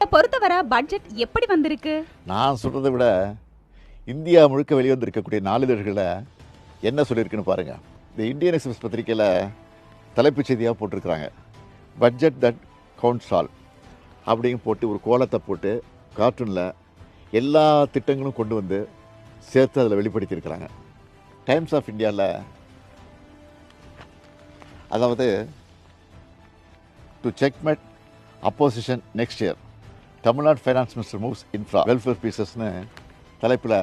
பொறுத்தவரை பட்ஜெட் எப்படி வந்திருக்கு? நான் சொல்கிறத விட இந்தியா முழுக்க வெளிவந்திருக்கக்கூடிய நாளிதழ்களை என்ன சொல்லியிருக்குன்னு பாருங்கள். இந்த இந்தியன் எக்ஸ்பிரஸ் பத்திரிக்கையில் தலைப்புச் செய்தியாக போட்டிருக்கிறாங்க, பட்ஜெட் தட் கவுண்ட்ஸ் ஆல் அப்படின்னு போட்டு ஒரு கோலத்தை போட்டு கார்ட்டூனில் எல்லா திட்டங்களும் கொண்டு வந்து சேர்த்து அதில் வெளிப்படுத்தியிருக்கிறாங்க. டைம்ஸ் ஆஃப் இந்தியாவில் அதாவது to checkmate opposition next year Tamil Nadu finance minister moves infra welfare பீசஸ்னு தலைப்பில்,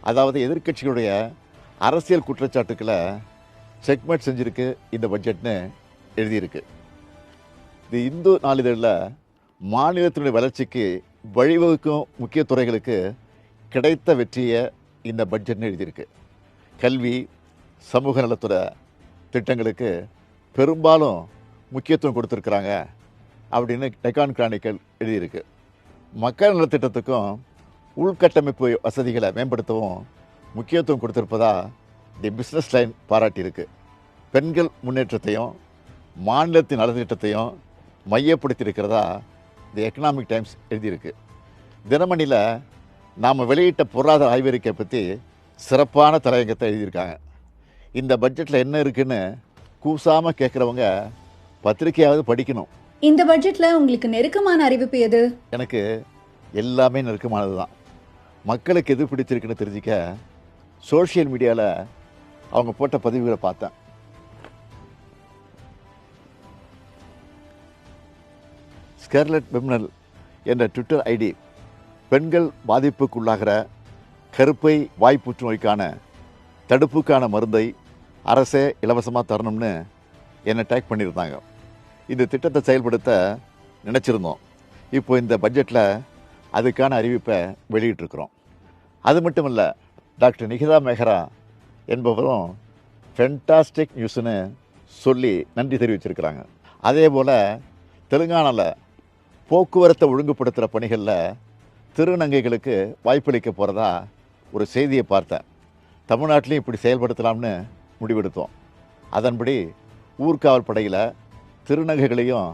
அதாவது எதிர்க்கட்சிகளுடைய அரசியல் குற்றச்சாட்டுக்களை செக்மேட் செஞ்சுருக்கு இந்த பட்ஜெட்னு எழுதியிருக்கு. இது இந்து நாளிதழில் மாநிலத்தினுடைய வளர்ச்சிக்கு வழிவகுக்கும் முக்கிய துறைகளுக்கு கிடைத்த வெற்றியை இந்த பட்ஜெட்னு எழுதியிருக்கு. கல்வி, சமூக நலத்துறை திட்டங்களுக்கு பெரும்பாலும் முக்கியத்துவம் கொடுத்துருக்குறாங்க அப்படின்னு டெக்கான் கிரானிக்கல் எழுதியிருக்கு. மக்கள் நலத்திட்டத்துக்கும் உள்கட்டமைப்பு வசதிகளை மேம்படுத்தவும் முக்கியத்துவம் கொடுத்திருப்பதா தி பிஸ்னஸ் லைன் பாராட்டியிருக்கு. பெண்கள் முன்னேற்றத்தையும் மாநிலத்தின் நலத்திட்டத்தையும் மையப்படுத்தியிருக்கிறதா தி எக்கனாமிக் டைம்ஸ் எழுதியிருக்கு. தினமணியில் நாம் வெளியிட்ட பொருளாதார ஆய்வறிக்கை பற்றி சிறப்பான தலையங்கத்தை எழுதியிருக்காங்க. இந்த பட்ஜெட்டில் என்ன இருக்குன்னு கூசாமல் கேட்குறவங்க பத்திரிக்கையாவது படிக்கணும். இந்த பட்ஜெட்டில் உங்களுக்கு நெருக்கமான அறிவிப்பு எது? எனக்கு எல்லாமே நெருக்கமானது தான். மக்களுக்கு எது பிடிச்சிருக்குன்னு தெரிஞ்சிக்க சோஷியல் மீடியாவில் அவங்க போட்ட பதிவுகளை பார்த்தேன். ஸ்கர்லட் பெம்னல் என்ற ட்விட்டர் ஐடி பெண்கள் பாதிப்புக்குள்ளாகிற கருப்பை வாய் புற்றுநோய்க்கான தடுப்புக்கான மருந்தை அரசே இலவசமாக தரணும்னு என்னை டேக் பண்ணியிருந்தாங்க. இந்த திட்டத்தை செயல்படுத்த நினச்சிருந்தோம். இப்போ இந்த பட்ஜெட்டில் அதுக்கான அறிவிப்பை வெளியிட்டிருக்கிறோம். அது மட்டும் இல்லை, டாக்டர் நிகிதா மேஹரா என்பவரும் ஃபென்டாஸ்டிக் நியூஸ்னு சொல்லி நன்றி தெரிவிச்சிருக்கிறாங்க. அதே போல் தெலுங்கானாவில் போக்குவரத்தை ஒழுங்குபடுத்துகிற பணிகளில் திருநங்கைகளுக்கு வாய்ப்பளிக்க போகிறதா ஒரு செய்தியை பார்த்தேன். தமிழ்நாட்டிலையும் இப்படி செயல்படுத்தலாம்னு முடிவெடுத்தோம். அதன்படி ஊர்காவல் படையில் திருநங்கைகளையும்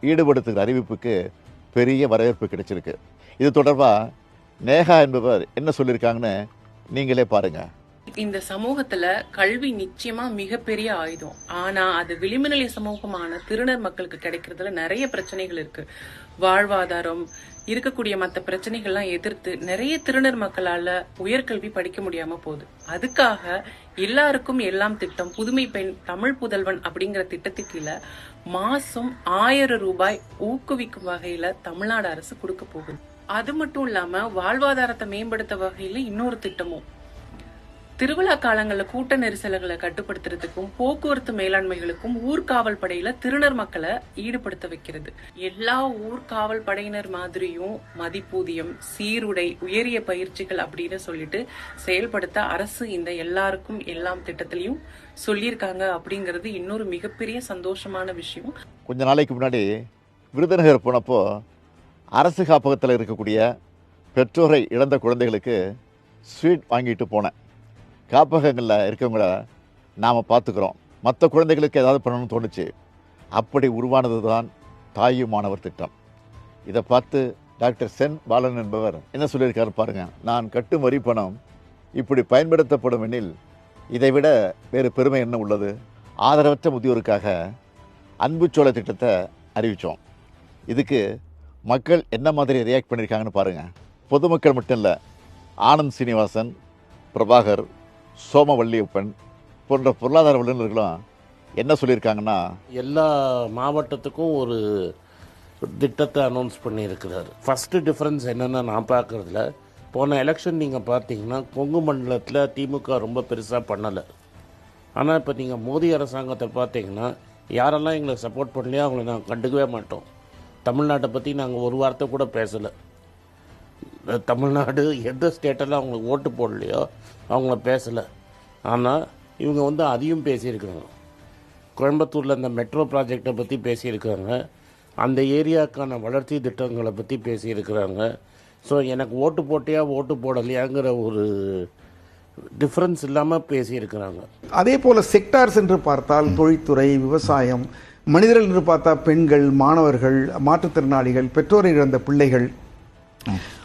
ஈடுபடுத்துகிற அறிவிப்புக்கு பெரிய வரவேற்பு கிடைச்சிருக்கு. இது தொடர்பாக நேஹா என்பவர் என்ன சொல்லியிருக்காங்கன்னு நீங்களே பாருங்கள். இந்த சமூகத்துல கல்வி நிச்சயமா மிகப்பெரிய ஆயுதம். ஆனா அது விளிம்புநிலை சமூகமான திருநர் மக்களுக்கு கிடைக்கிறதுல நிறைய பிரச்சனைகள் இருக்கு. வாழ்வாதாரம் இருக்கக்கூடிய மற்ற பிரச்சனைகள்லாம் எதிர்த்து நிறைய திருநர் மக்களால உயர்கல்வி படிக்க முடியாம போகுது. அதுக்காக எல்லாருக்கும் எல்லாம் திட்டம், புதுமை பெண், தமிழ் புதல்வன் அப்படிங்கிற திட்டத்துக்கு கீழ மாசம் 1000 ரூபாய் ஊக்குவிக்கும் வகையில தமிழ்நாடு அரசு கொடுக்க போகுது. அது மட்டும் இல்லாம வாழ்வாதாரத்தை மேம்படுத்த வகையில இன்னொரு திட்டமும், திருவிழா காலங்கள்ல கூட்ட நெரிசல்களை கட்டுப்படுத்துறதுக்கும் போக்குவரத்து மேலாண்மைகளுக்கும் ஊர்காவல் படையில திருநர் மக்களை ஈடுபடுத்த வைக்கிறது. எல்லா ஊர்காவல் படையினர் மாதிரியும் மதிப்பூதியம், சீருடை, உயரிய பயிற்சிகள் அப்படின்னு சொல்லிட்டு செயல்படுத்த அரசு இந்த எல்லாருக்கும் எல்லாம் திட்டத்திலையும் சொல்லியிருக்காங்க. அப்படிங்கிறது இன்னொரு மிகப்பெரிய சந்தோஷமான விஷயம். கொஞ்ச நாளைக்கு முன்னாடி விருதுநகர் போனப்போ அரசு காப்பகத்தில் இருக்கக்கூடிய பெற்றோரை இழந்த குழந்தைகளுக்கு ஸ்வீட் வாங்கிட்டு போனேன். காப்பகங்களில் இருக்கவங்கள நாம் பார்த்துக்கிறோம், மற்ற குழந்தைகளுக்கு ஏதாவது பண்ணணும்னு தோணுச்சு. அப்படி உருவானது தான் தாயும் மாணவர் திட்டம். இதை பார்த்து டாக்டர் சென் பாலன் என்பவர் என்ன சொல்லியிருக்காரு பாருங்கள். நான் கட்டும் வரி பணம் இப்படி பயன்படுத்தப்படும் எனில் இதைவிட வேறு பெருமை என்ன உள்ளது. ஆதரவற்ற முதியோருக்காக அன்புச்சோலை திட்டத்தை அறிவித்தோம். இதுக்கு மக்கள் என்ன மாதிரி ரியாக்ட் பண்ணியிருக்காங்கன்னு பாருங்கள். பொதுமக்கள் மட்டும் இல்லை, ஆனந்த் சீனிவாசன், பிரபாகர், சோமவல்லியப்பன் போன்ற பொருளாதார வல்லுநர்களும் என்ன சொல்லியிருக்காங்கன்னா, எல்லா மாவட்டத்துக்கும் ஒரு திட்டத்தை அனௌன்ஸ் பண்ணியிருக்கிறார். ஃபஸ்ட்டு டிஃப்ரென்ஸ் என்னென்னா நான் பார்க்குறதுல, போன எலெக்ஷன் நீங்கள் பார்த்தீங்கன்னா கொங்கு மண்டலத்தில் திமுக ரொம்ப பெருசாக பண்ணலை. ஆனால் இப்போ நீங்கள் மோடி அரசாங்கத்தை பார்த்தீங்கன்னா யாரெல்லாம் எங்களை சப்போர்ட் பண்ணலையோ அவங்கள நாங்கள் கண்டுக்கவே மாட்டோம். தமிழ்நாட்டை பற்றி நாங்கள் ஒரு வார்த்தை கூட பேசலை. தமிழ்நாடு எந்த ஸ்டேட்டெல்லாம் அவங்களுக்கு ஓட்டு போடலையோ அவங்கள பேசலை. ஆனால் இவங்க அதையும் பேசியிருக்காங்க. கோயம்புத்தூரில் இந்த மெட்ரோ ப்ராஜெக்டை பற்றி பேசியிருக்காங்க, அந்த ஏரியாவுக்கான வளர்ச்சி திட்டங்களை பற்றி பேசியிருக்கிறாங்க. ஸோ எனக்கு ஓட்டு போட்டியா ஓட்டு போடலையாங்கிற ஒரு டிஃப்ரென்ஸ் இல்லாமல் பேசியிருக்கிறாங்க. அதே போல் செக்டார்ஸ் என்று பார்த்தால் தொழில்துறை, விவசாயம் மனிதர்கள் என்று பார்த்தா பெண்கள், மாணவர்கள், மாற்றுத்திறனாளிகள், பெற்றோரை இழந்த பிள்ளைகள்,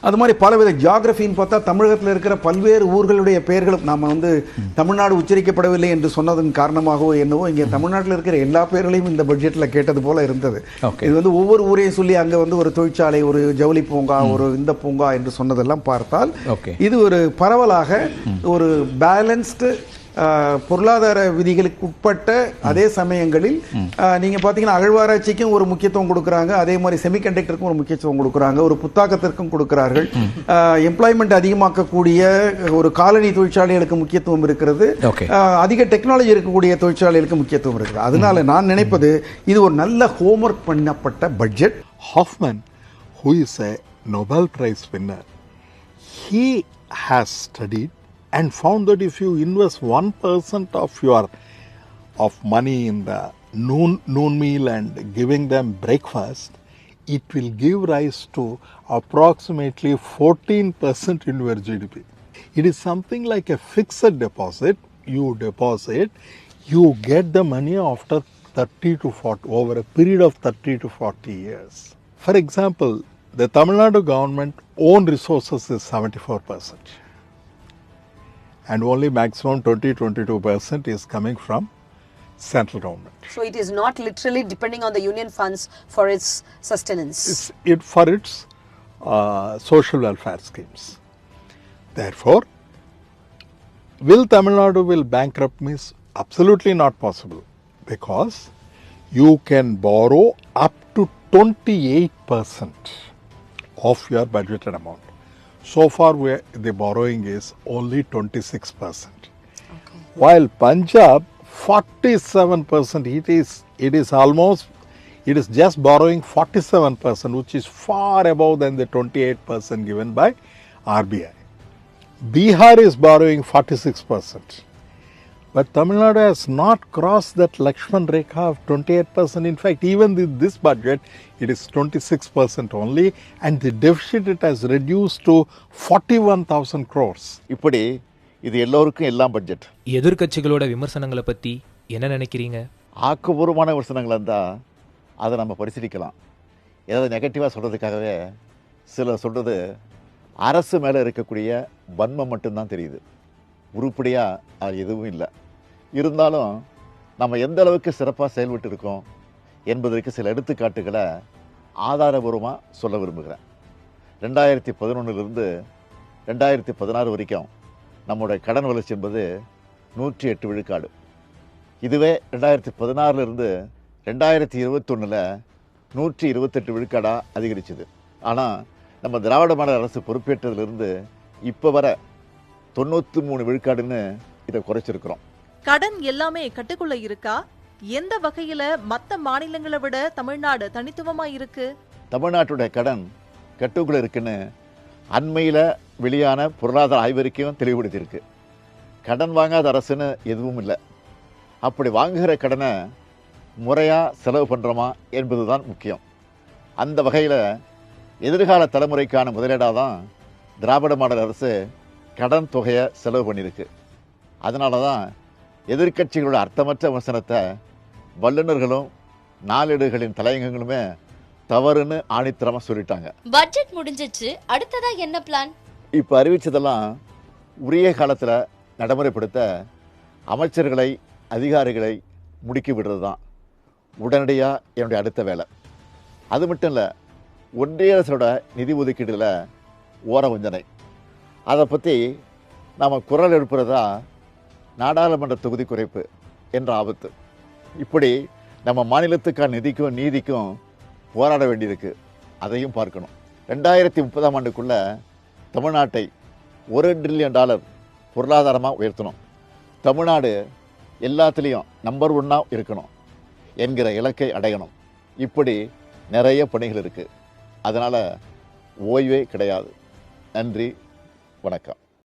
அது மாதிரி பலவித ஜியாகிரபின்னு பார்த்தா தமிழகத்தில் இருக்கிற பல்வேறு ஊர்களுடைய பெயர்களும் நாம் தமிழ்நாடு உச்சரிக்கப்படவில்லை என்று சொன்னதன் காரணமாகவோ என்னவோ இங்கே தமிழ்நாட்டில் இருக்கிற எல்லா பெயர்களையும் இந்த பட்ஜெட்டில் கேட்டது போல இருந்தது. இது ஒவ்வொரு ஊரையும் சொல்லி அங்கே ஒரு தொழிற்சாலை, ஒரு ஜவுளி பூங்கா, ஒரு இந்த பூங்கா என்று சொன்னதெல்லாம் பார்த்தால் இது ஒரு பரவலாக ஒரு பேலன்ஸ்டு பொருளாதார விதிகளுக்கு உட்பட்ட அதே சமயங்களில் நீங்க பாத்தீங்கன்னா அகழ்வாராய்ச்சிக்கும் ஒரு முக்கியத்துவம் கொடுக்குறாங்க, அதே மாதிரி செமிகண்டக்டருக்கும் ஒரு முக்கியத்துவம் கொடுக்குறாங்க, ஒரு புத்தாக்கத்திற்கும் கொடுக்கிறார்கள், எம்ப்ளாய்மெண்ட் அதிகமாக்கக்கூடிய ஒரு காலனி தொழிற்சாலைகளுக்கு முக்கியத்துவம் இருக்கிறது, அதிக டெக்னாலஜி இருக்கக்கூடிய தொழிற்சாலைகளுக்கு முக்கியத்துவம் இருக்கிறது. அதனால நான் நினைப்பது இது ஒரு நல்ல ஹோம்ஒர்க் பண்ணப்பட்ட budget. Hoffman, who is a Nobel Prize winner, he has studied and found that if you invest 1% of money in the noon meal and giving them breakfast, it will give rise to approximately 14% in your GDP. It is something like a fixed deposit. You deposit, you get the money after 30 to 40, over a period of 30 to 40 years. For example, the Tamil Nadu government own resources is 74%. And only maximum 20-22% is coming from central government. So it is not literally depending on the union funds for its sustenance. It's for its social welfare schemes. Therefore, will Tamil Nadu will bankrupt means absolutely not possible, because you can borrow up to 28% of your budgeted amount. So far, the borrowing is only 26%. While Punjab, 47%. It is just borrowing 47%, which is far above than the 28% given by RBI. Bihar is borrowing 46%. But Tamil Nadu has not crossed that Lakshman Rekha of 28%. In fact, even in this budget, it is 26% only, and the deficit it has reduced to 41,000 crores. இப்படி இது எல்லோருக்கும் எல்லாம் budget. எதிர்க்கட்சிகளோட விமர்சனங்களை பற்றி என்ன நினைக்கிறீங்க? ஆக்கப்பூர்வமான விமர்சனங்கள் இருந்தால் அதை நம்ம பரிசீலிக்கலாம். ஏதாவது நெகட்டிவாக சொல்கிறதுக்காகவே சிலர் சொல்கிறது அரசு மேலே இருக்கக்கூடிய வன்மம் மட்டும்தான் தெரியுது, உருப்படியாக அது எதுவும் இல்லை. இருந்தாலும் நம்ம எந்த அளவுக்கு சிறப்பாக செயல்பட்டு இருக்கோம் என்பதற்கு சில எடுத்துக்காட்டுகளை ஆதாரபூர்வமாக சொல்ல விரும்புகிறேன். 2011 2016 வரைக்கும் நம்முடைய கடன் வளர்ச்சி என்பது 108 விழுக்காடு. இதுவே 2016 2021 128 விழுக்காடாக அதிகரிச்சுது. ஆனால் நம்ம திராவிட மாடல் அரசு பொறுப்பேற்றதிலிருந்து இப்போ வர 93 விழுக்காடுன்னு இதை குறைச்சிருக்கிறோம். கடன் எல்லாமே கட்டுக்குள்ள இருக்கா? எந்த வகையில மற்ற மாநிலங்களை விட தமிழ்நாடு தனித்துவமா இருக்கு? தமிழ்நாட்டுடைய கடன் கட்டுக்குள்ள இருக்குன்னு அண்மையில் வெளியான பொருளாதார ஆய்வறிக்கையும் தெளிவுபடுத்தியிருக்கு. கடன் வாங்காத அரசுன்னு எதுவும் இல்லை. அப்படி வாங்குகிற கடனை முறையாக செலவு பண்ணுறோமா என்பது தான் முக்கியம். அந்த வகையில் எதிர்கால தலைமுறைக்கான முதலீடாக தான் திராவிட மாடல் அரசு கடன் தொகையை செலவு பண்ணியிருக்கு. அதனால தான் எதிர்க்கட்சிகளோட அர்த்தமற்ற விமர்சனத்தை வல்லுநர்களும் நாளேடுகளின் தலையங்கங்களுமே தவறுன்னு ஆணித்தரமாக சொல்லிட்டாங்க. பட்ஜெட் முடிஞ்சிச்சு, அடுத்ததா என்ன பிளான்? இப்போ அறிவிச்சதெல்லாம் உரிய காலத்தில் நடைமுறைப்படுத்த அமைச்சர்களை, அதிகாரிகளை முடுக்கி விடுறது தான் உடனடியாக என்னுடைய அடுத்த வேலை. அது மட்டும் இல்லை, ஒன்றிய அரசோட நிதி ஒதுக்கீடுல ஓர வஞ்சனை, அதை பற்றி நாம் குரல் எழுப்புறதா நாடாளுமன்ற தொகுதி குறைப்பு என்ற ஆபத்து. இப்படி நம்ம மாநிலத்துக்கான நிதிக்கும் நீதிக்கும் போராட வேண்டியிருக்கு. அதையும் பார்க்கணும். 2030ஆம் ஆண்டுக்குள்ளே தமிழ்நாட்டை $1 டிரில்லியன் பொருளாதாரமாக உயர்த்தணும், தமிழ்நாடு எல்லாத்துலேயும் நம்பர் 1 இருக்கணும் என்கிற இலக்கை அடையணும். இப்படி நிறைய பணிகள் இருக்குது. அதனால் ஓய்வே கிடையாது. நன்றி, வணக்கம்.